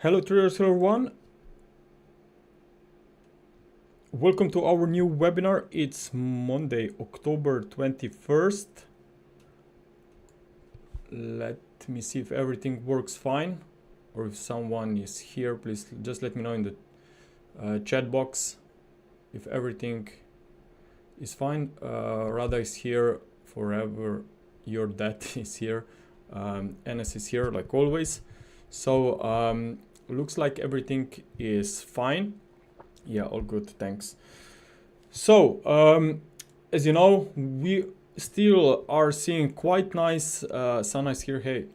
Hello traders, hello everyone. Welcome to our new webinar. It's Monday, October 21st. Let me see if everything works fine, or if someone is here, please just let me know in the chat box if everything is fine. Rada is here, forever your dad is here, NS is here like always. So looks like everything is fine. Yeah, all good, thanks. So as you know, we still are seeing quite nice Sana is here, hey,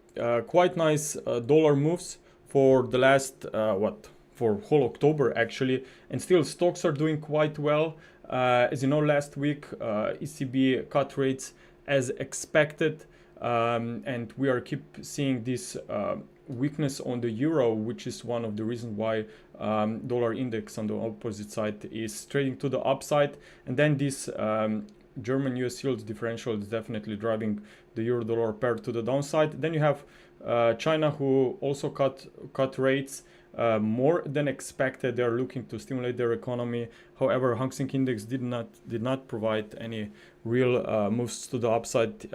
quite nice dollar moves for the last for whole October actually, and still stocks are doing quite well. As you know, last week ECB cut rates as expected, and we are keep seeing this weakness on the euro, which is one of the reasons why dollar index on the opposite side is trading to the upside. And then this German US yield differential is definitely driving the euro dollar pair to the downside. Then you have China, who also cut rates more than expected. They are looking to stimulate their economy. However, Hang Seng Index did not provide any real moves to the upside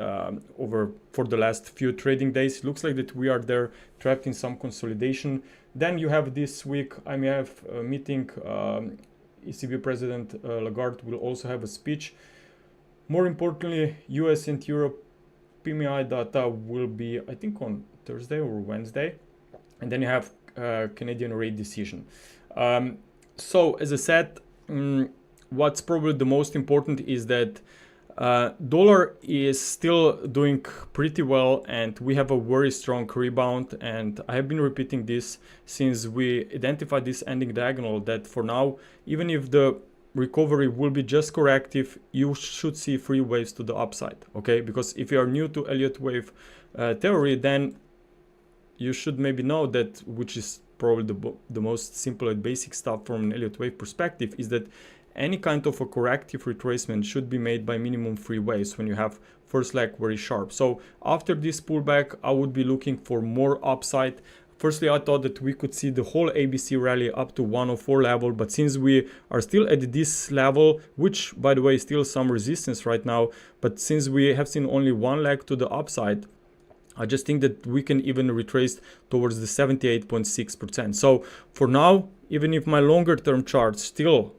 over for the last few trading days. It looks like that we are there trapped in some consolidation. Then you have this week IMF meeting. ECB President Lagarde will also have a speech. More importantly, US and Europe PMI data will be, I think, on Thursday or Wednesday. And then you have Canadian rate decision. So as I said, what's probably the most important is that dollar is still doing pretty well, and we have a very strong rebound. And I have been repeating this since we identified this ending diagonal, that for now, even if the recovery will be just corrective, you should see 3 waves to the upside. Okay, because if you are new to Elliott wave theory, then you should maybe know that, which is probably the most simple and basic stuff from an Elliott wave perspective, is that any kind of a corrective retracement should be made by minimum 3 waves when you have first leg very sharp. So after this pullback, I would be looking for more upside. Firstly, I thought that we could see the whole ABC rally up to 104 level, but since we are still at this level, which by the way is still some resistance right now, but since we have seen only 1 leg to the upside, I just think that we can even retrace towards the 78.6%. So for now, even if my longer term chart still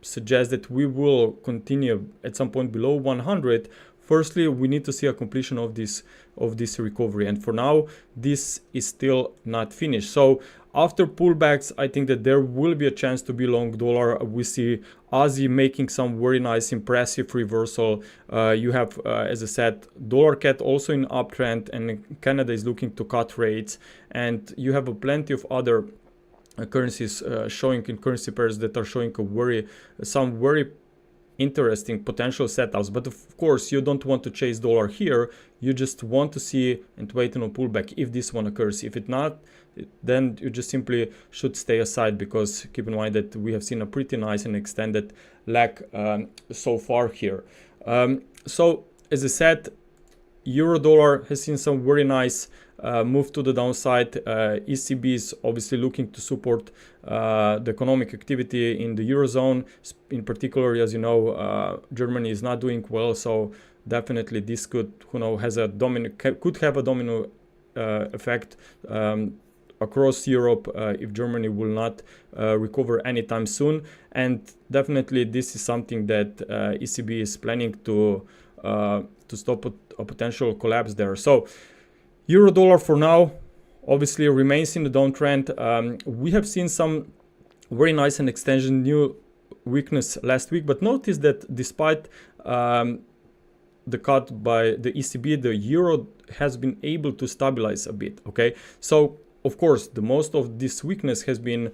suggests that we will continue at some point below 100, firstly, we need to see a completion of this recovery. And for now, this is still not finished. So after pullbacks, I think that there will be a chance to be long dollar. We see Aussie making some very nice, impressive reversal. You have, as I said, dollar CAD also in uptrend, and Canada is looking to cut rates. And you have plenty of other currencies showing in currency pairs that are showing some very interesting potential setups. But of course, you don't want to chase dollar here. You just want to see and wait on a pullback if this one occurs. If it not, then you just simply should stay aside, because keep in mind that we have seen a pretty nice and extended lag so far here. So as I said, euro dollar has seen some very nice move to the downside. ECB is obviously looking to support the economic activity in the eurozone. In particular, as you know, Germany is not doing well, so definitely this could, could have a domino effect across Europe if Germany will not recover anytime soon. And definitely this is something that ECB is planning to stop a potential collapse there. So euro dollar for now obviously remains in the downtrend. We have seen some very nice and extension new weakness last week, but notice that despite the cut by the ECB, the euro has been able to stabilize a bit. Okay, so of course the most of this weakness has been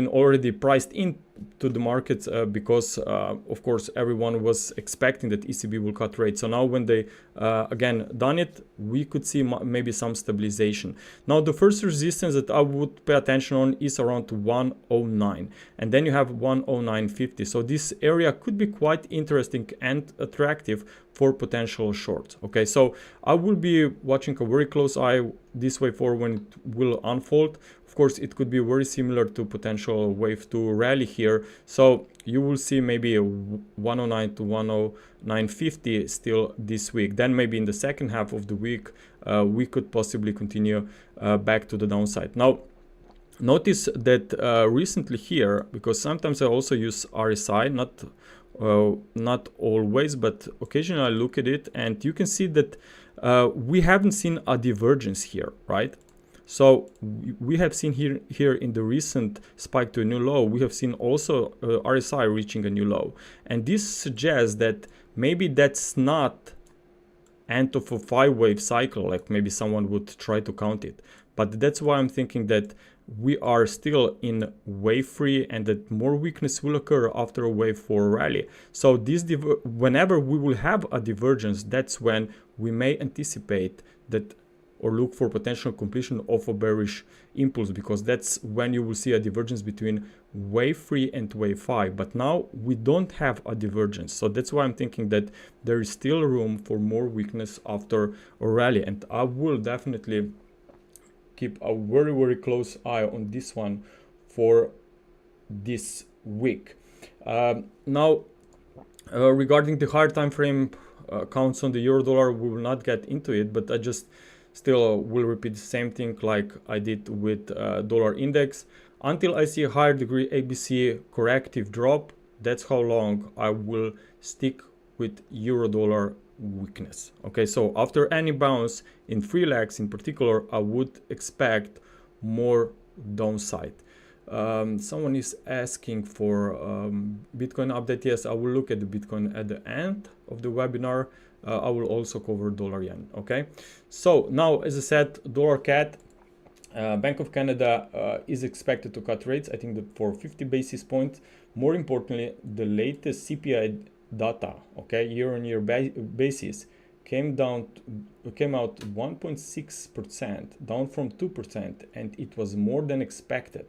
already priced into the markets because of course everyone was expecting that ECB will cut rates. So now when they again done it, we could see maybe some stabilization. Now the first resistance that I would pay attention on is around 109, and then you have 109.50. So this area could be quite interesting and attractive for potential shorts. Okay, so I will be watching a very close eye this way forward when it will unfold. Of course, it could be very similar to potential wave 2 rally here. So you will see maybe a 109 to 109.50 still this week. Then maybe in the second half of the week, we could possibly continue back to the downside. Now, notice that recently here, because sometimes I also use RSI, not always, but occasionally I look at it, and you can see that we haven't seen a divergence here, right? So we have seen here in the recent spike to a new low, we have seen also RSI reaching a new low. And this suggests that maybe that's not end of a 5-wave cycle, like maybe someone would try to count it. But that's why I'm thinking that we are still in wave 3 and that more weakness will occur after a wave 4 rally. So this whenever we will have a divergence, that's when we may anticipate that or look for potential completion of a bearish impulse, because that's when you will see a divergence between wave 3 and wave 5. But now we don't have a divergence, so that's why I'm thinking that there is still room for more weakness after a rally, and I will definitely keep a very close eye on this one for this week. Now regarding the higher time frame counts on the euro dollar, we will not get into it, but I just still will repeat the same thing like I did with dollar index. Until I see a higher degree ABC corrective drop, that's how long I will stick with euro dollar weakness. Okay, so after any bounce in 3 legs in particular, I would expect more downside. Someone is asking for Bitcoin update. Yes, I will look at the Bitcoin at the end of the webinar. I will also cover dollar yen. Okay, so now, as I said, dollar CAD, Bank of Canada is expected to cut rates, I think that for 50 basis points. More importantly, the latest CPI data, okay, year-on-year basis, came out 1.6%, down from 2%, and it was more than expected.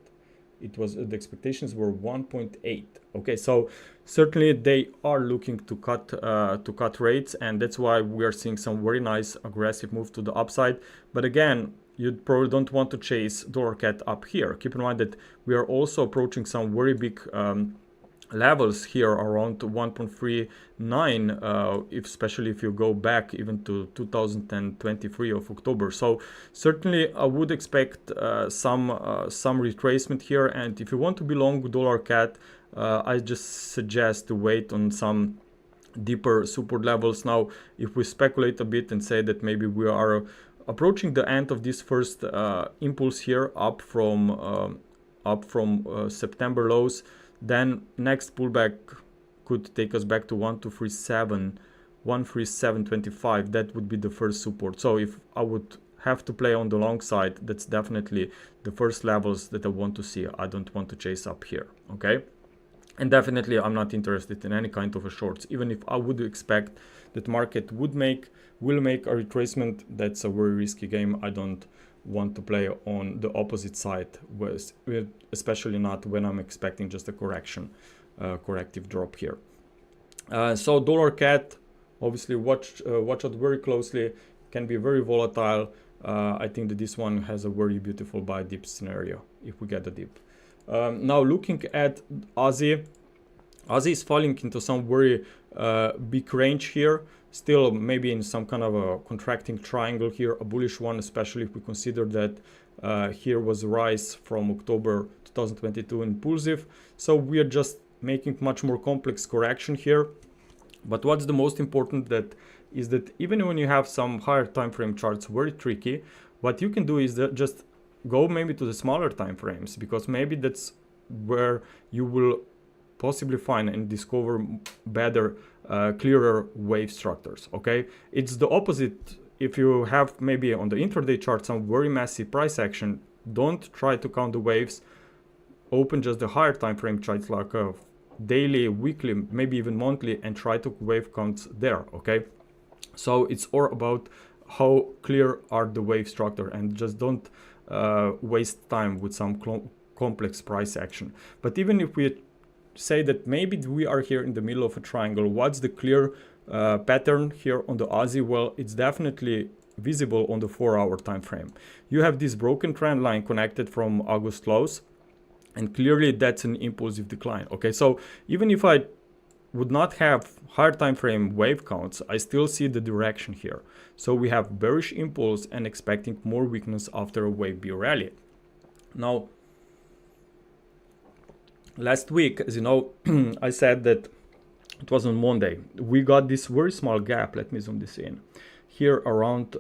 It was the expectations were 1.8. Okay, so certainly they are looking to cut rates, and that's why we are seeing some very nice aggressive move to the upside. But again, you probably don't want to chase dollar CAD up here. Keep in mind that we are also approaching some very big levels here around 1.39, especially if you go back even to 2023 of October. So certainly I would expect some retracement here, and if you want to be long dollar CAD, I just suggest to wait on some deeper support levels. Now, if we speculate a bit and say that maybe we are approaching the end of this first impulse here up from September lows, then next pullback could take us back to 137.25. That would be the first support. So if I would have to play on the long side, that's definitely the first levels that I want to see. I don't want to chase up here. Okay, and definitely I'm not interested in any kind of a shorts. Even if I would expect that market will make a retracement, that's a very risky game. I don't want to play on the opposite side, especially not when I'm expecting just a corrective drop here. So dollar CAD, obviously watch out very closely, can be very volatile. I think that this one has a very beautiful buy dip scenario if we get a dip. Now looking at Aussie is falling into some very big range here, still maybe in some kind of a contracting triangle here, a bullish one, especially if we consider that here was a rise from October 2022 impulsive. So we are just making much more complex correction here. But what's the most important is that even when you have some higher time frame charts very tricky, what you can do is that just go maybe to the smaller time frames, because maybe that's where you will possibly find and discover better, clearer wave structures. Okay, it's the opposite. If you have maybe on the intraday chart some very massive price action, don't try to count the waves. Open just the higher time frame charts like a daily, weekly, maybe even monthly, and try to wave counts there. Okay, so it's all about how clear are the wave structure, and just don't waste time with some complex price action. But even if we say that maybe we are here in the middle of a triangle, what's the clear pattern here on the Aussie? Well, it's definitely visible on the 4-hour time frame. You have this broken trend line connected from August lows, and clearly that's an impulsive decline. Okay, so even if I would not have higher time frame wave counts, I still see the direction here. So we have bearish impulse and expecting more weakness after a wave B rally. Now, last week, as you know, I said that it was on Monday. We got this very small gap. Let me zoom this in here around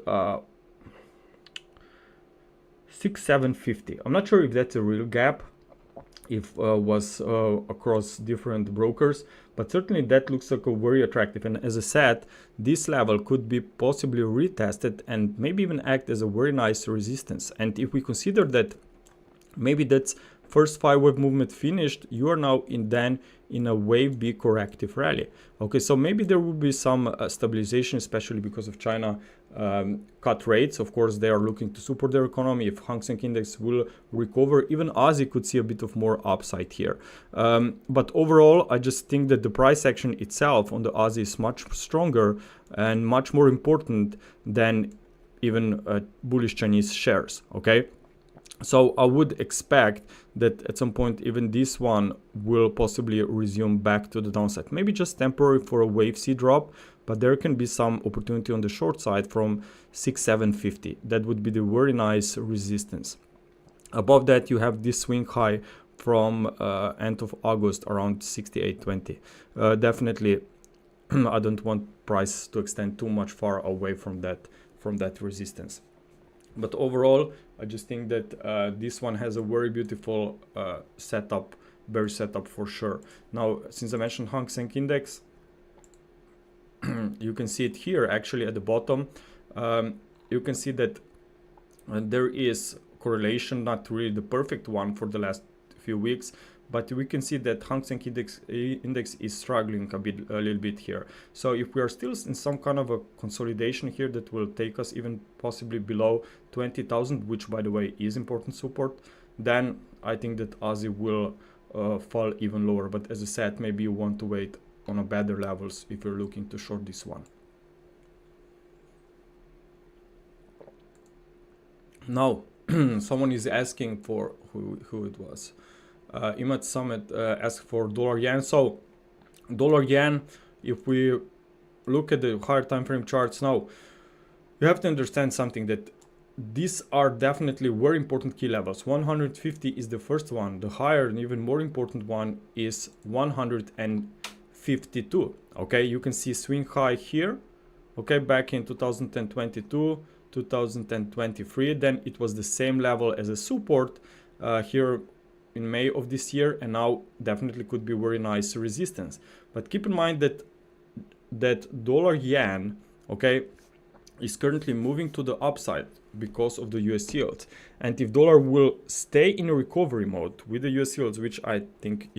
6,750. I'm not sure if that's a real gap, if was across different brokers, but certainly that looks like a very attractive. And as I said, this level could be possibly retested and maybe even act as a very nice resistance. And if we consider that maybe that's first 5-wave movement finished, you are now in a wave B corrective rally. Okay, so maybe there will be some stabilization, especially because of China cut rates. Of course, they are looking to support their economy. If Hang Seng Index will recover, even Aussie could see a bit of more upside here. But overall, I just think that the price action itself on the Aussie is much stronger and much more important than even bullish Chinese shares. Okay. So I would expect that at some point even this one will possibly resume back to the downside. Maybe just temporary for a wave C drop, but there can be some opportunity on the short side from 6,750. That would be the very nice resistance. Above that you have this swing high from end of August around 68.20. Definitely I don't want price to extend too much far away from that resistance. But overall, I just think that this one has a very beautiful setup, bearish setup for sure. Now, since I mentioned Hang Seng Index, you can see it here actually at the bottom. You can see that there is correlation, not really the perfect one for the last few weeks, but we can see that Hang Seng Index is struggling a little bit here. So if we are still in some kind of a consolidation here that will take us even possibly below 20,000, which by the way is important support, then I think that Aussie will fall even lower. But as I said, maybe you want to wait on a better levels if you're looking to short this one. Now, someone is asking for who it was. Imad Summit asked for dollar yen. So dollar yen, if we look at the higher time frame charts now, you have to understand something, that these are definitely very important key levels. 150 is the first one. The higher and even more important one is 152. Okay, you can see swing high here. Okay, back in 2022, 2023, then it was the same level as a support here in May of this year, and now definitely could be very nice resistance. But keep in mind that dollar yen, okay, is currently moving to the upside because of the US yields. And if dollar will stay in a recovery mode with the US yields, which I think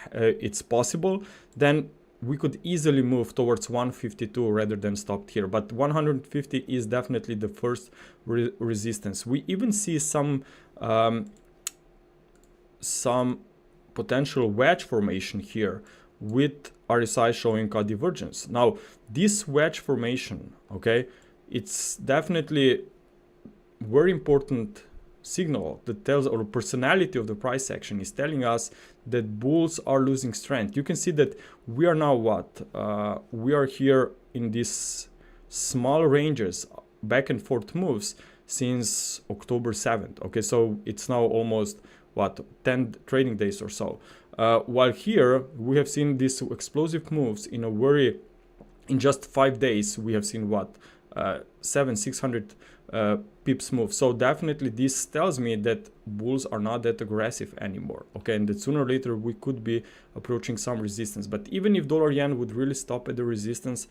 it's possible, then we could easily move towards 152 rather than stopped here. But 150 is definitely the first resistance. We even see some potential wedge formation here with RSI showing a divergence. Now, this wedge formation, okay, it's definitely very important signal that tells, or personality of the price action is telling us that bulls are losing strength. You can see that we are now we are here in these small ranges, back and forth moves since October 7th. Okay, so it's now almost 10 trading days or so. While here we have seen these explosive moves in just 5 days. We have seen 600 pips move. So definitely this tells me that bulls are not that aggressive anymore. Okay, and that sooner or later we could be approaching some resistance. But even if dollar yen would really stop at the resistance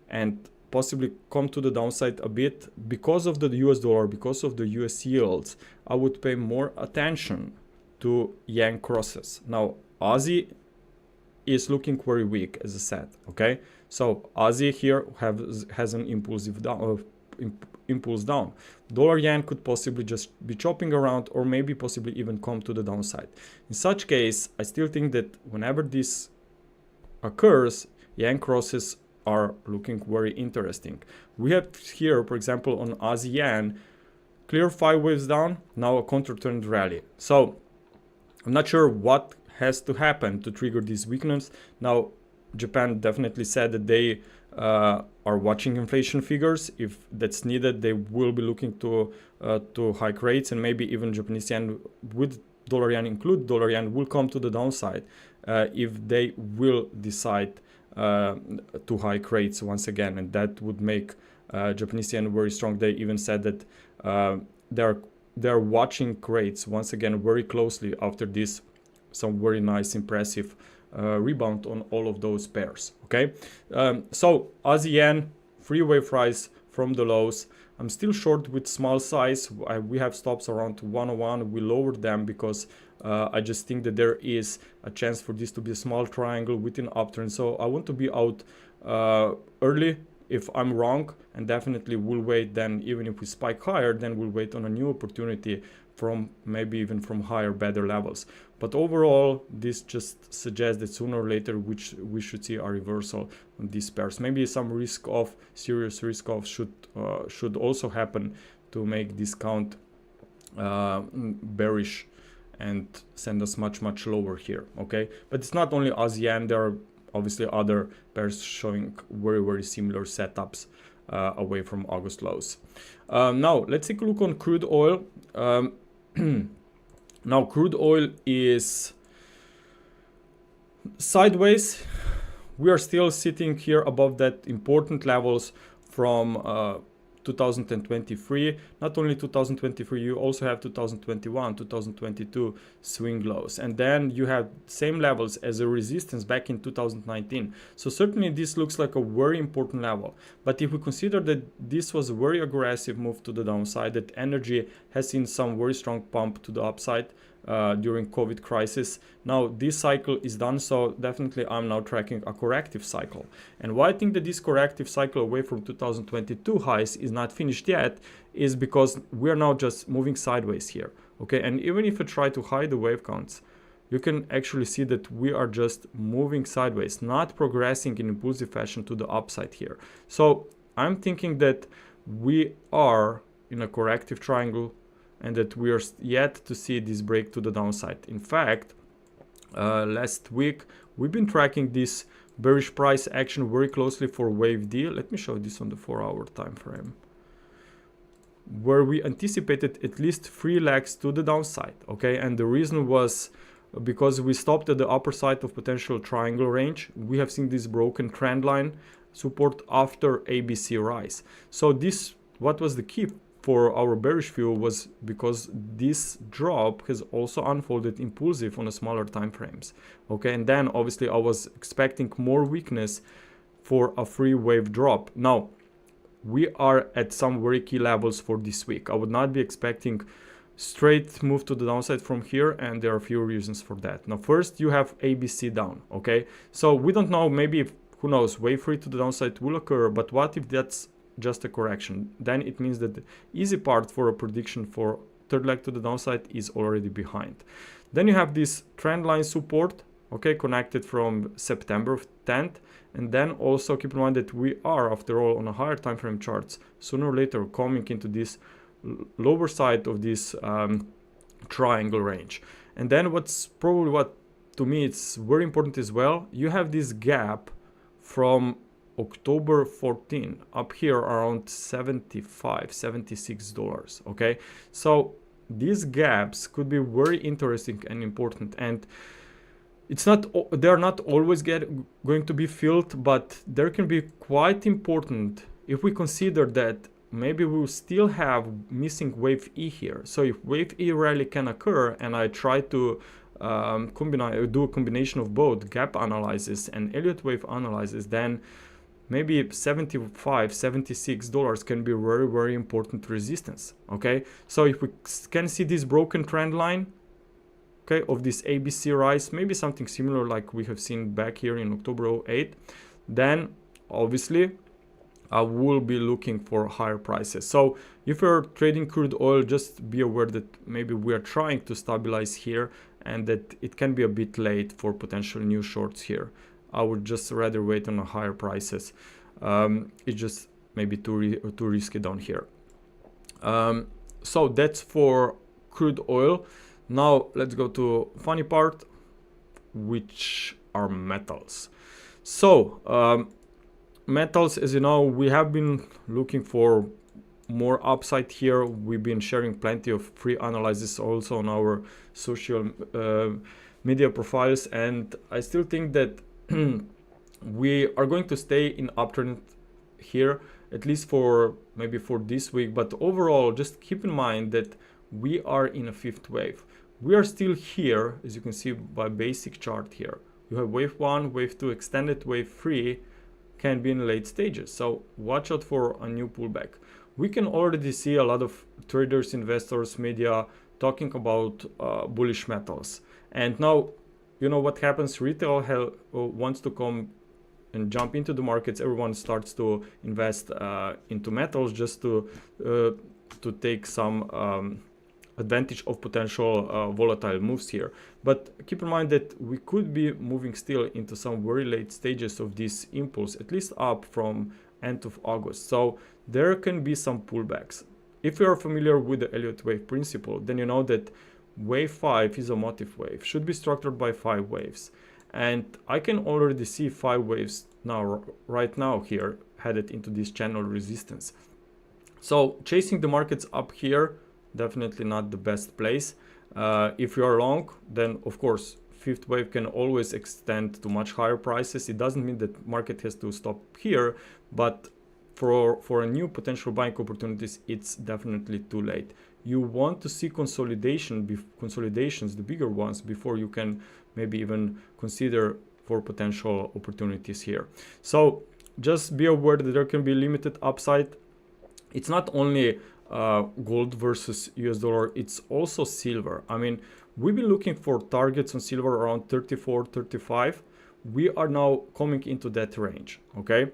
and possibly come to the downside a bit because of the US dollar, because of the US yields, I would pay more attention to yen crosses. Now, Aussie is looking very weak, as I said. Okay, so Aussie here has an impulse down. Dollar yen could possibly just be chopping around, or maybe possibly even come to the downside. In such case, I still think that whenever this occurs, yen crosses are looking very interesting. We have here, for example, on Aussie yen, clear 5 waves down, now a counter-trend rally. So I'm not sure what has to happen to trigger this weakness. Now, Japan definitely said that they are watching inflation figures. If that's needed, they will be looking to hike rates, and maybe even Japanese yen with dollar yen, include dollar yen, will come to the downside if they will decide to hike rates once again, and that would make Japanese yen very strong. They even said that they're watching rates once again very closely after this some very nice impressive rebound on all of those pairs. Okay, so Aussie yen, 3 wave rise from the lows. I'm still short with small size. We have stops around 101. We lowered them because I just think that there is a chance for this to be a small triangle within uptrend. So I want to be out early if I'm wrong, and definitely will wait. Then even if we spike higher, then we'll wait on a new opportunity from maybe even from higher, better levels. But overall, this just suggests that sooner or later we should see a reversal on these pairs. Maybe some risk off, serious risk off should also happen to make discount bearish and send us much lower here. Okay, but it's not only Aussie yen. There are obviously other pairs showing very similar setups away from August lows. Now let's take a look on crude oil. Now crude oil is sideways. We are still sitting here above that important levels from 2023. Not only 2023, you also have 2021, 2022 swing lows, and then you have same levels as a resistance back in 2019. So certainly this looks like a very important level. But if we consider that this was a very aggressive move to the downside, that energy has seen some very strong pump to the upside during COVID crisis. Now this cycle is done, so definitely I'm now tracking a corrective cycle. And why I think that this corrective cycle away from 2022 highs is not finished yet is because we're now just moving sideways here. Okay, and even if I try to hide the wave counts, you can actually see that we are just moving sideways, not progressing in impulsive fashion to the upside here. So I'm thinking that we are in a corrective triangle, and that we are yet to see this break to the downside. In fact, last week we've been tracking this bearish price action very closely for wave D. Let me show this on the 4-hour time frame, where we anticipated at least 3 legs to the downside. Okay, and the reason was because we stopped at the upper side of potential triangle range. We have seen this broken trend line support after ABC rise. So this, what was the key for our bearish view, was because this drop has also unfolded impulsive on a smaller time frames. Okay, and then obviously I was expecting more weakness for a 3-wave drop. Now we are at some very key levels for this week. I would not be expecting straight move to the downside from here, and there are a few reasons for that. Now first, you have ABC down. Okay, so we don't know, maybe if, who knows, wave 3 to the downside will occur, but what if that's just a correction? Then it means that the easy part for a prediction for third leg to the downside is already behind. Then you have this trend line support, okay, connected from September 10th, and then also keep in mind that we are, after all, on a higher time frame charts, sooner or later coming into this lower side of this triangle range. And then what's probably, what to me it's very important as well, you have this gap from October 14 up here around $76. Okay, so these gaps could be very interesting and important, and it's not, they're not always going to be filled, but there can be quite important if we consider that maybe we'll still have missing wave E here. So if wave E rally can occur, and I try to do a combination of both gap analysis and Elliott wave analysis, then maybe $75, $76 can be very important resistance. Okay, so if we can see this broken trend line, okay, of this ABC rise, maybe something similar like we have seen back here in October 08, then obviously I will be looking for higher prices. So if you're trading crude oil, just be aware that maybe we are trying to stabilize here, and that it can be a bit late for potential new shorts here I would just rather wait on a higher prices. It's just maybe too risky down here. So that's for crude oil. Now let's go to funny part, which are metals. So metals, as you know, we have been looking for more upside here. We've been sharing plenty of free analysis also on our social media profiles, and I still think that we are going to stay in uptrend here, at least for maybe for this week. But overall, just keep in mind that we are in a fifth wave. We are still here, as you can see by basic chart here. You have wave 1, wave 2 extended, wave 3 can be in late stages. So watch out for a new pullback. We can already see a lot of traders, investors, media talking about bullish metals. And now, you know what happens? Retail wants to come and jump into the markets. Everyone starts to invest into metals just to take some advantage of potential volatile moves here. But keep in mind that we could be moving still into some very late stages of this impulse, at least up from end of August. So there can be some pullbacks. If you are familiar with the Elliott wave principle, then you know that wave 5 is a motif wave, should be structured by 5 waves. And I can already see 5 waves now, right now here, headed into this channel resistance. So chasing the markets up here, definitely not the best place. If you are long, then of course fifth wave can always extend to much higher prices. It doesn't mean that market has to stop here, but for a new potential buying opportunities, it's definitely too late. You want to see consolidations, the bigger ones, before you can maybe even consider for potential opportunities here. So just be aware that there can be limited upside. It's not only gold versus US dollar, it's also silver. I mean, we've been looking for targets on silver around 34, 35. We are now coming into that range, okay?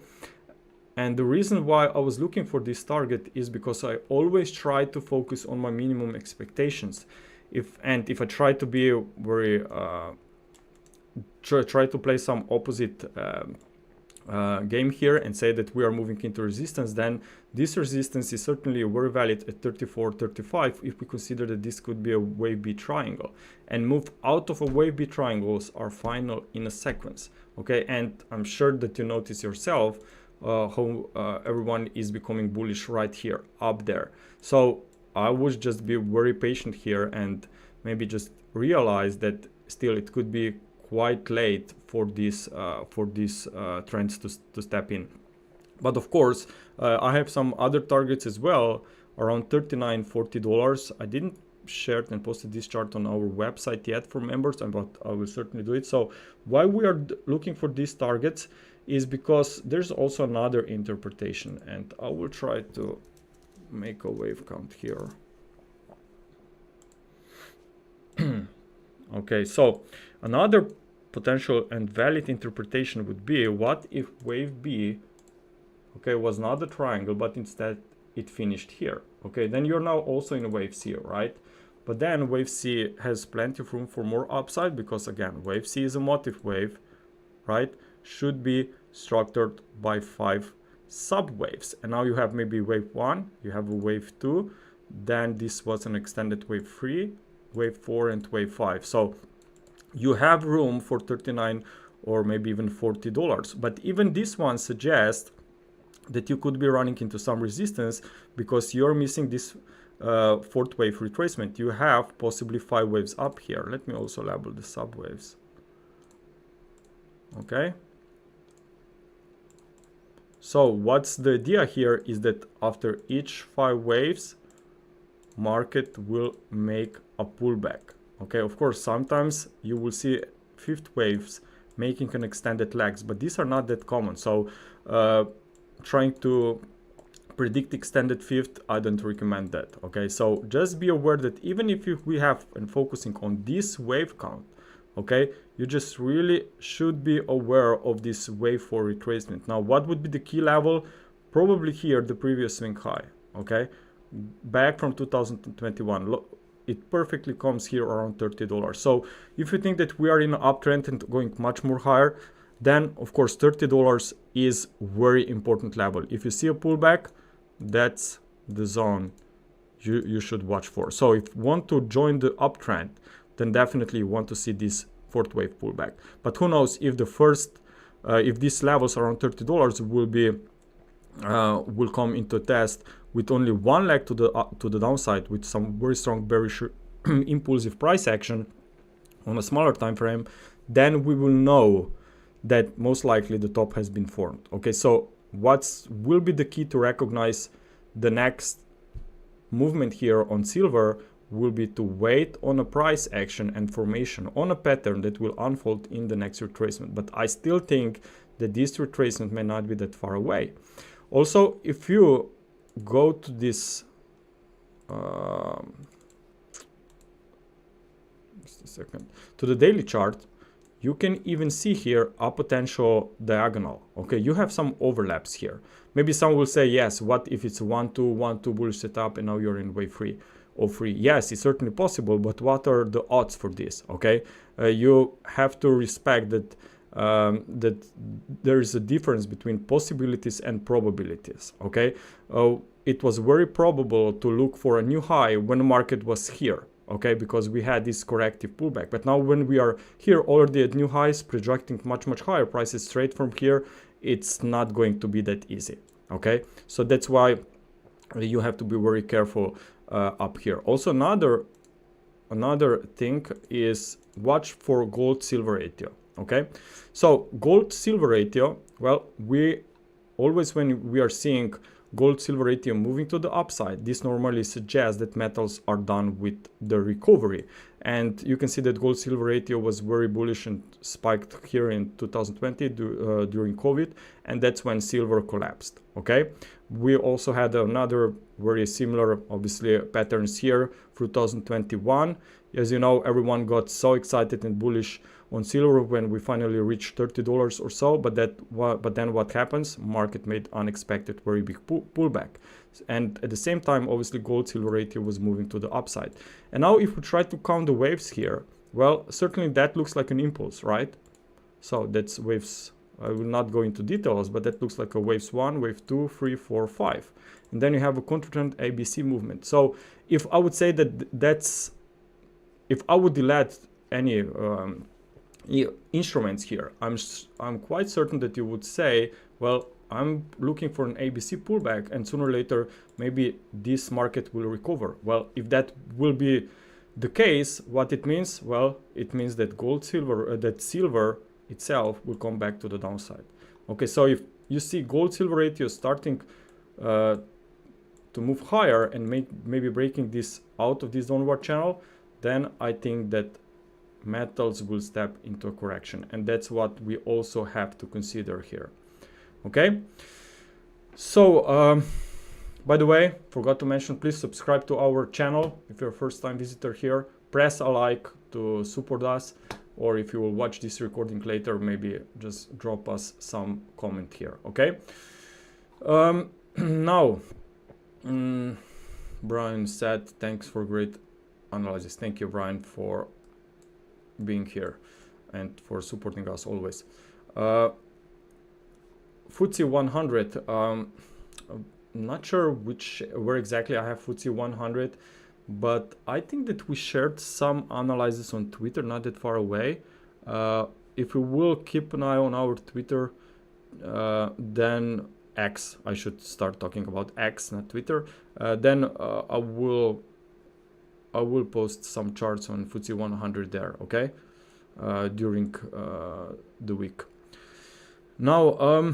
And the reason why I was looking for this target is because I always try to focus on my minimum expectations. If I try to be very try to play some opposite game here and say that we are moving into resistance, then this resistance is certainly very valid at 34, 35 if we consider that this could be a wave B triangle, and move out of a wave B triangles are final in a sequence, okay? And I'm sure that you notice yourself how everyone is becoming bullish right here up there. So I would just be very patient here and maybe just realize that still it could be quite late for these trends to step in. But of course, I have some other targets as well around $39-40. I didn't share and posted this chart on our website yet for members, but I will certainly do it. So why we are looking for these targets is because there's also another interpretation, and I will try to make a wave count here. Okay, so another potential and valid interpretation would be, what if wave B, okay, was not a triangle, but instead it finished here? Okay, then you're now also in wave C, right? But then wave C has plenty of room for more upside, because again, wave C is a motif wave, right? Should be structured by 5 subwaves. And now you have maybe wave 1, you have a wave 2, then this was an extended wave 3, wave 4, and wave 5. So you have room for 39 or maybe even $40. But even this one suggests that you could be running into some resistance, because you're missing this fourth wave retracement. You have possibly 5 waves up here. Let me also label the subwaves. Okay. So what's the idea here is that after each 5 waves, market will make a pullback. Okay, of course, sometimes you will see fifth waves making an extended legs, but these are not that common. So trying to predict extended fifth, I don't recommend that. Okay, so just be aware that even if we have and focusing on this wave count, okay, you just really should be aware of this wave 4 retracement. Now, what would be the key level? Probably here, the previous swing high, okay, back from 2021. It perfectly comes here around $30. So if you think that we are in an uptrend and going much more higher, then of course $30 is very important level. If you see a pullback, that's the zone you should watch for. So if you want to join the uptrend, then definitely you want to see this fourth wave pullback. But who knows if the first if these levels around $30 will come into test with only one leg to the downside, with some very strong bearish impulsive price action on a smaller time frame, then we will know that most likely the top has been formed. Okay, so what will be the key to recognize the next movement here on silver will be to wait on a price action and formation on a pattern that will unfold in the next retracement. But I still think that this retracement may not be that far away. Also, if you go to this just a second, to the daily chart, you can even see here a potential diagonal. Okay, you have some overlaps here. Maybe some will say, yes, what if it's 1-2 bullish setup and now you're in wave 3 or 3? Yes, it's certainly possible, but what are the odds for this? Okay, you have to respect that that there is a difference between possibilities and probabilities. Okay, it was very probable to look for a new high when the market was here. Okay, because we had this corrective pullback. But now when we are here already at new highs, projecting much higher prices straight from here, it's not going to be that easy. Okay, so that's why you have to be very careful up here. Also, another thing is watch for gold silver ratio. Okay, so gold silver ratio, well, we always, when we are seeing gold silver ratio moving to the upside, this normally suggests that metals are done with the recovery. And you can see that gold silver ratio was very bullish and spiked here in 2020 during COVID, and that's when silver collapsed. Okay, we also had another very similar, obviously, patterns here through 2021. As you know, everyone got so excited and bullish on silver when we finally reached $30 or so, but then what happens? Market made unexpected very big pullback, and at the same time, obviously, gold silver ratio was moving to the upside. And now if we try to count the waves here, well, certainly that looks like an impulse, right? So that's waves. I will not go into details, but that looks like a waves 1, wave 2, 3, 4, 5, and then you have a counter-trend ABC movement. So if I would say that if I would delete any instruments here, I'm quite certain that you would say, well, I'm looking for an ABC pullback, and sooner or later maybe this market will recover. Well, if that will be the case, what it means? Well, it means that silver itself will come back to the downside. Okay, so if you see gold silver ratio starting to move higher and maybe breaking this out of this downward channel, then I think that metals will step into a correction, and that's what we also have to consider here. Okay, so by the way, forgot to mention, please subscribe to our channel if you're a first-time visitor here. Press a like to support us, or if you will watch this recording later, maybe just drop us some comment here. Okay, now Brian said, thanks for great analysis. Thank you, Brian, for being here and for supporting us always. FTSE 100, not sure where exactly I have FTSE 100, but I think that we shared some analysis on Twitter not that far away. If we will keep an eye on our Twitter, then X, I should start talking about X, not Twitter, then I will post some charts on FTSE 100 there, okay, during the week. Now,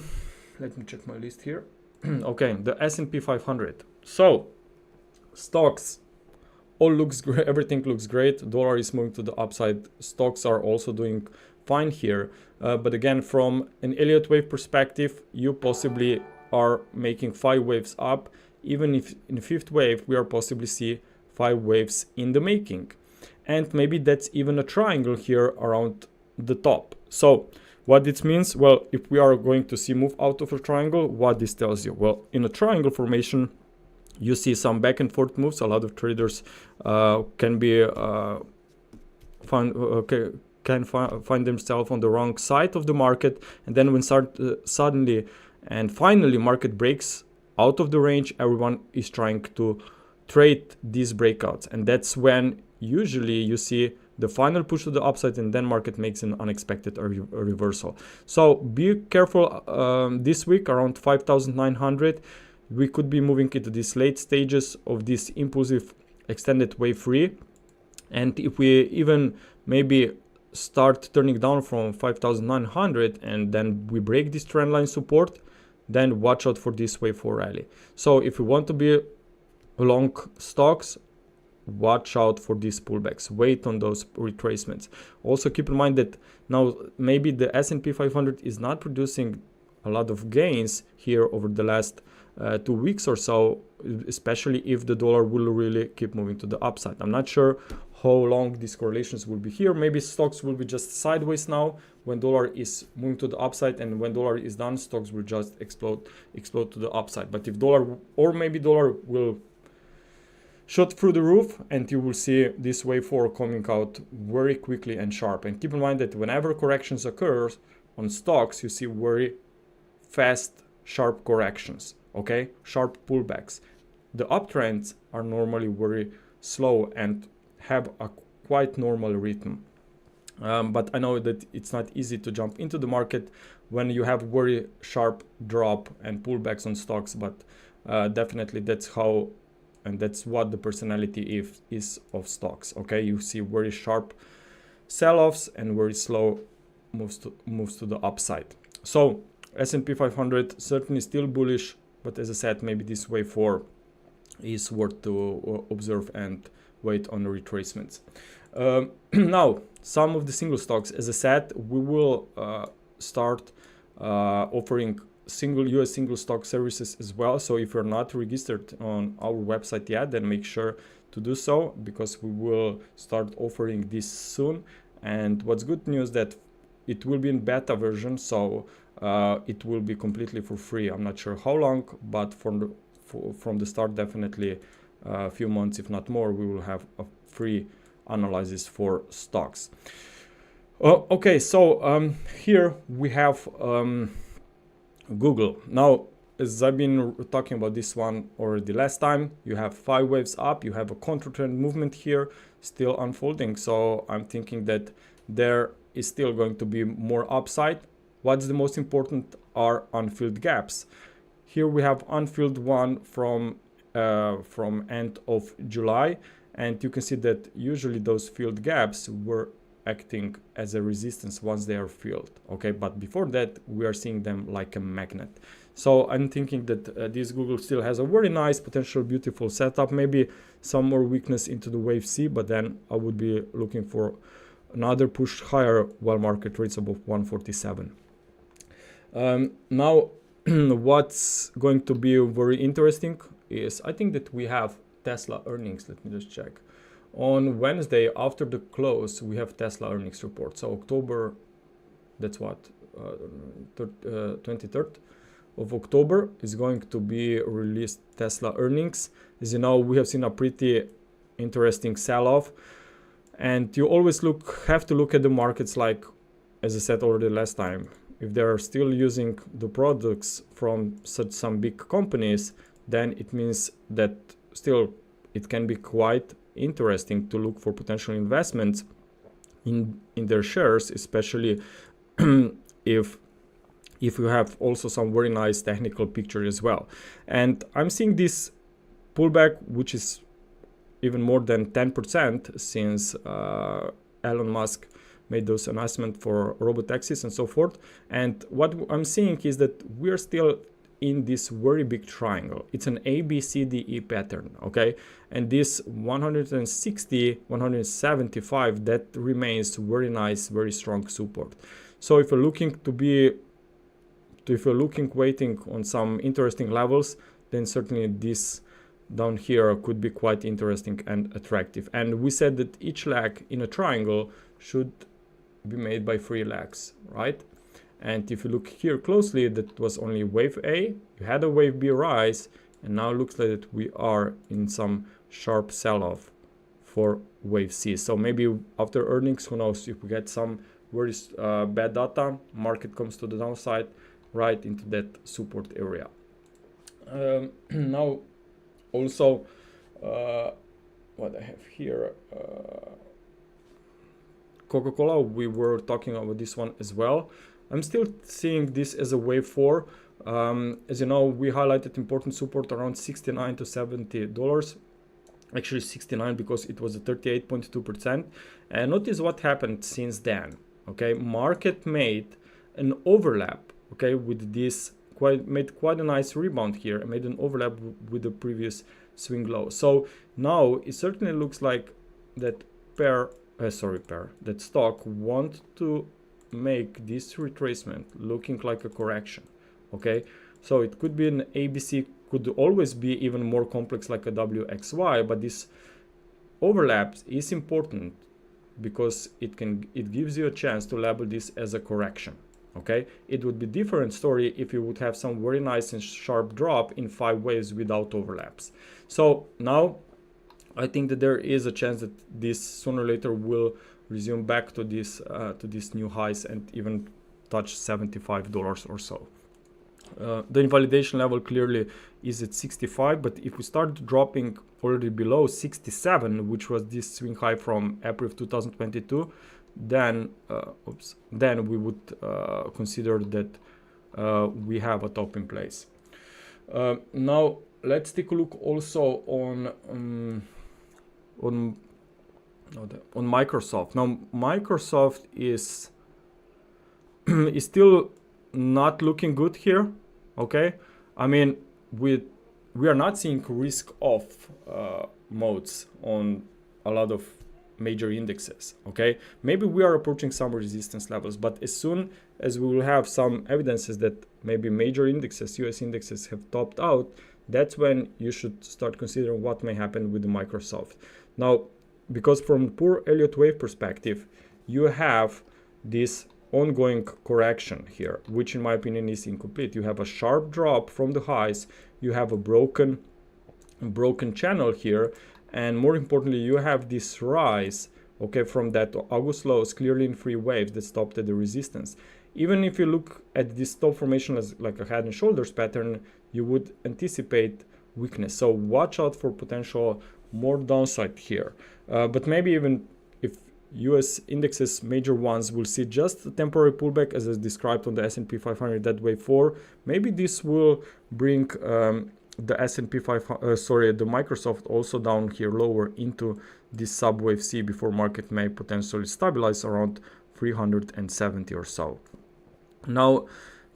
let me check my list here. Okay, the S&P 500. So, stocks, all looks great, everything looks great. Dollar is moving to the upside. Stocks are also doing fine here. But again, from an Elliott wave perspective, you possibly are making 5 waves up. Even if in 5th wave, we are possibly see 5 waves in the making, and maybe that's even a triangle here around the top. So what this means, well, if we are going to see move out of a triangle, what this tells you? Well, in a triangle formation, you see some back and forth moves. A lot of traders can can find themselves on the wrong side of the market, and then when suddenly and finally market breaks out of the range, everyone is trying to trade these breakouts, and that's when usually you see the final push to the upside, and then market makes an unexpected reversal. So be careful this week around 5,900. We could be moving into these late stages of this impulsive extended wave 3, and if we even maybe start turning down from 5,900 and then we break this trend line support, then watch out for this wave 4 rally. So if you want to be long stocks, watch out for these pullbacks, wait on those retracements. Also keep in mind that now maybe the S&P 500 is not producing a lot of gains here over the last 2 weeks or so, especially if the dollar will really keep moving to the upside. I'm not sure how long these correlations will be here. Maybe stocks will be just sideways now when dollar is moving to the upside, and when dollar is done, stocks will just explode to the upside. But if dollar, or maybe dollar will shot through the roof, and you will see this wave 4 coming out very quickly and sharp. And keep in mind that whenever corrections occurs on stocks, you see very fast, sharp corrections, okay? Sharp pullbacks. The uptrends are normally very slow and have a quite normal rhythm. But I know that it's not easy to jump into the market when you have very sharp drop and pullbacks on stocks, but definitely that's how, and that's what the personality is of stocks, okay? You see very sharp sell-offs and very slow moves to the upside. So S&P 500 certainly still bullish, but as I said, maybe this wave 4 is worth to observe and wait on the retracements. Now, some of the single stocks, as I said, we will start offering US single stock services as well. So if you're not registered on our website yet, then make sure to do so, because we will start offering this soon. And what's good news that it will be in beta version, so it will be completely for free. I'm not sure how long, but from the start, definitely a few months, if not more, we will have a free analysis for stocks. Okay, so here we have Google. Now, as I've been talking about this one already last time, you have 5 waves up, you have a counter trend movement here still unfolding. So I'm thinking that there is still going to be more upside. What's the most important are unfilled gaps. Here we have unfilled one from end of July, and you can see that usually those filled gaps were acting as a resistance once they are filled, okay? But before that, we are seeing them like a magnet. So I'm thinking that this Google still has a very nice, potential, beautiful setup, maybe some more weakness into the wave C, but then I would be looking for another push higher while market rates above 147. Now, what's going to be very interesting is, I think that we have Tesla earnings. Let me just check. On Wednesday, after the close, we have Tesla earnings report. So October, that's what, 23rd of October is going to be released Tesla earnings. As you know, we have seen a pretty interesting sell-off, and you always have to look at the markets like, as I said already last time, if they're still using the products from some big companies, then it means that still it can be quite interesting to look for potential investments in their shares, especially if you have also some very nice technical picture as well. And I'm seeing this pullback, which is even more than 10% since Elon Musk made those announcements for robotaxis and so forth. And what I'm seeing is that we're still in this very big triangle. It's an ABCDE pattern, okay? And this 160, 175, that remains very nice, very strong support. So if you're looking waiting on some interesting levels, then certainly this down here could be quite interesting and attractive. And we said that each leg in a triangle should be made by 3 legs, right? And if you look here closely, that was only wave A, you had a wave B rise, and now it looks like that we are in some sharp sell-off for wave C. So maybe after earnings, who knows, if we get some very bad data, market comes to the downside, right into that support area. Now also what I have here, Coca-Cola, we were talking about this one as well. I'm still seeing this as a wave 4. As you know, we highlighted important support around 69 to $70. Actually 69 because it was a 38.2%. And notice what happened since then. Okay, market made an overlap, okay, with this, made quite a nice rebound here and made an overlap with the previous swing low. So now it certainly looks like that that stock want to make this retracement looking like a correction. Okay, so it could be an ABC, could always be even more complex like a WXY, but this overlap is important because it gives you a chance to label this as a correction. Okay, it would be different story if you would have some very nice and sharp drop in 5 waves without overlaps. So now I think that there is a chance that this sooner or later will resume back to this new highs and even touch $75 or so. The invalidation level clearly is at 65, but if we start dropping already below 67, which was this swing high from April of 2022, then we would consider that we have a top in place. Now let's take a look also on Microsoft. Now Microsoft is still not looking good here. Okay, I mean we are not seeing risk off modes on a lot of major indexes. Okay, maybe we are approaching some resistance levels, but as soon as we will have some evidences that maybe major indexes, US indexes, have topped out, that's when you should start considering what may happen with the Microsoft. Now, because from pure Elliott wave perspective, you have this ongoing correction here, which in my opinion is incomplete. You have a sharp drop from the highs, you have a broken channel here, and more importantly, you have this rise, okay, from that August lows clearly in 3 waves that stopped at the resistance. Even if you look at this top formation as like a head and shoulders pattern, you would anticipate weakness. So watch out for potential more downside here. But maybe even if US indexes, major ones, will see just a temporary pullback as is described on the S&P 500, that wave 4, maybe this will bring the S&P 500, the Microsoft also down here lower into this subwave C before market may potentially stabilize around 370 or so. Now,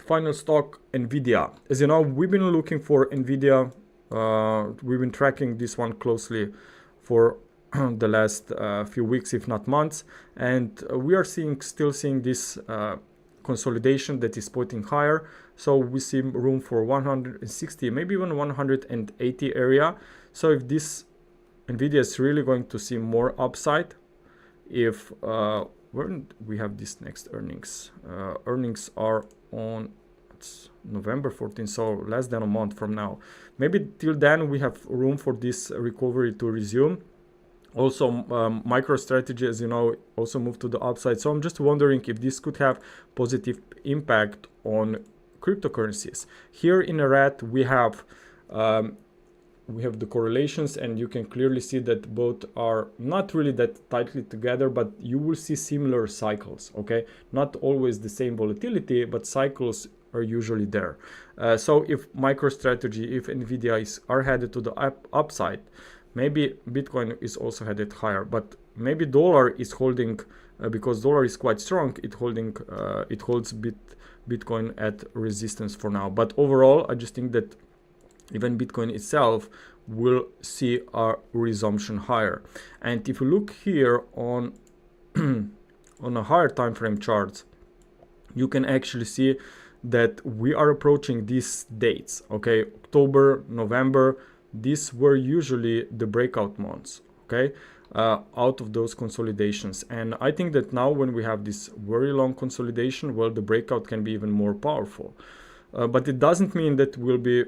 final stock, nvidia. As you know, we've been looking for nvidia. We've been tracking this one closely for the last few weeks, if not months, and we are still seeing this consolidation that is pointing higher. So we see room for 160, maybe even 180 area. So if this nvidia is really going to see more upside, if when we have this next earnings, earnings are on November 14th, so less than a month from now. Maybe till then we have room for this recovery to resume. Also, MicroStrategy, as you know, also moved to the upside. So I'm just wondering if this could have positive impact on cryptocurrencies. Here in the red, we have the correlations, and you can clearly see that both are not really that tightly together, but you will see similar cycles. Okay, not always the same volatility, but cycles are usually there. So if MicroStrategy, if nvidia are headed to the upside, maybe Bitcoin is also headed higher, but maybe dollar is holding, because dollar is quite strong, it holds Bitcoin at resistance for now. But overall, I just think that even Bitcoin itself will see a resumption higher. And if you look here on on a higher time frame chart, you can actually see that we are approaching these dates. Okay, October, November, these were usually the breakout months, okay, out of those consolidations. And I think that now when we have this very long consolidation, well, the breakout can be even more powerful. But it doesn't mean that we'll be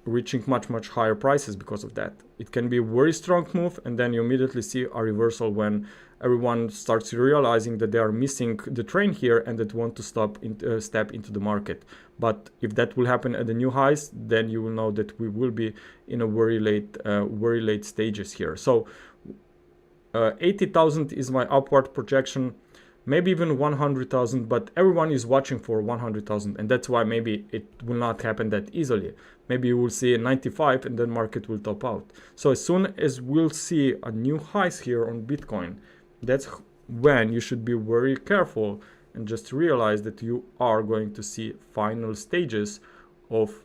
reaching much higher prices because of that. It can be a very strong move, and then you immediately see a reversal when everyone starts realizing that they are missing the train here and that want to step into the market. But if that will happen at the new highs, then you will know that we will be in a very late stages here. So 80,000 is my upward projection, maybe even 100,000, but everyone is watching for 100,000, and that's why maybe it will not happen that easily. Maybe you will see a 95 and then market will top out. So as soon as we'll see a new highs here on Bitcoin, that's when you should be very careful and just realize that you are going to see final stages of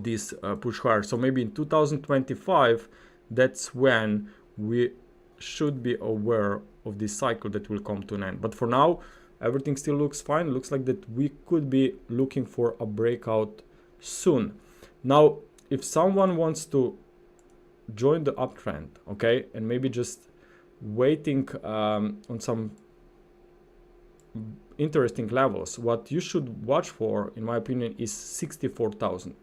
this push higher. So maybe in 2025, that's when we should be aware of this cycle that will come to an end. But for now, everything still looks fine. Looks like that we could be looking for a breakout soon. Now, if someone wants to join the uptrend, okay, and maybe just waiting on some interesting levels, what you should watch for, in my opinion, is 64,000.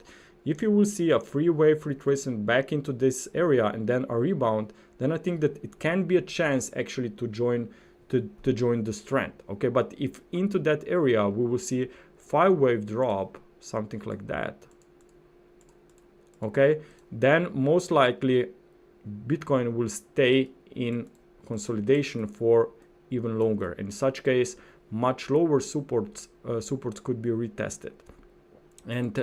If you will see a free wave retracement back into this area and then a rebound, then I think that it can be a chance actually to join this trend. Okay, but if into that area we will see 5-wave drop, something like that, okay, then most likely Bitcoin will stay in consolidation for even longer. In such case, much lower supports could be retested. And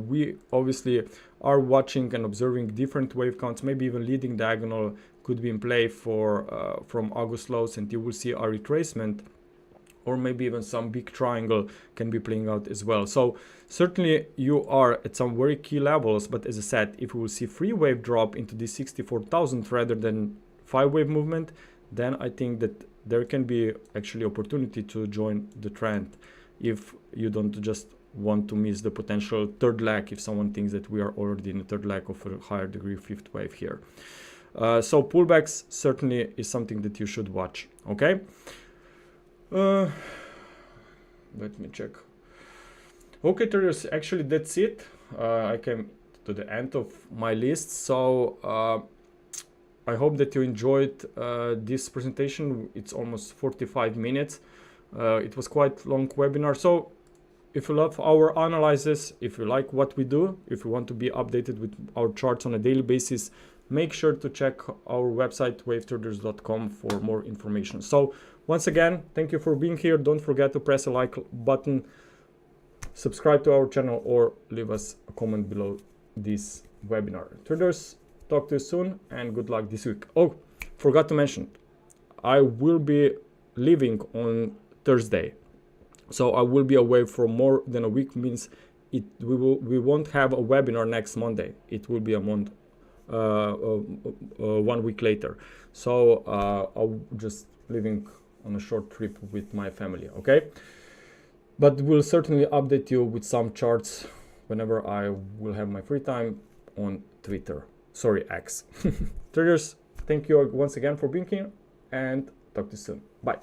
we obviously are watching and observing different wave counts. Maybe even leading diagonal could be in play for from August lows, and you will see a retracement, or maybe even some big triangle can be playing out as well. So certainly you are at some very key levels, but as I said, if we will see free wave drop into the 64,000 rather than 5-wave movement, then I think that there can be actually opportunity to join the trend if you don't just want to miss the potential third leg, if someone thinks that we are already in the third leg of a higher degree fifth wave here. So pullbacks certainly is something that you should watch. Okay, let me check. Okay, traders, actually that's it. I came to the end of my list, so I hope that you enjoyed this presentation. It's almost 45 minutes. It was quite long webinar. So if you love our analysis, if you like what we do, if you want to be updated with our charts on a daily basis, make sure to check our website wavetraders.com for more information. So once again, thank you for being here. Don't forget to press a like button, subscribe to our channel, or leave us a comment below this webinar. Traders, talk to you soon and good luck this week. Oh, forgot to mention, I will be leaving on Thursday. So I will be away for more than a week, means we won't have a webinar next Monday. It will be a month, 1 week later. So I'll just leaving on a short trip with my family, okay? But we'll certainly update you with some charts whenever I will have my free time on Twitter. Sorry, X. Traders, thank you once again for being here, and talk to you soon. Bye.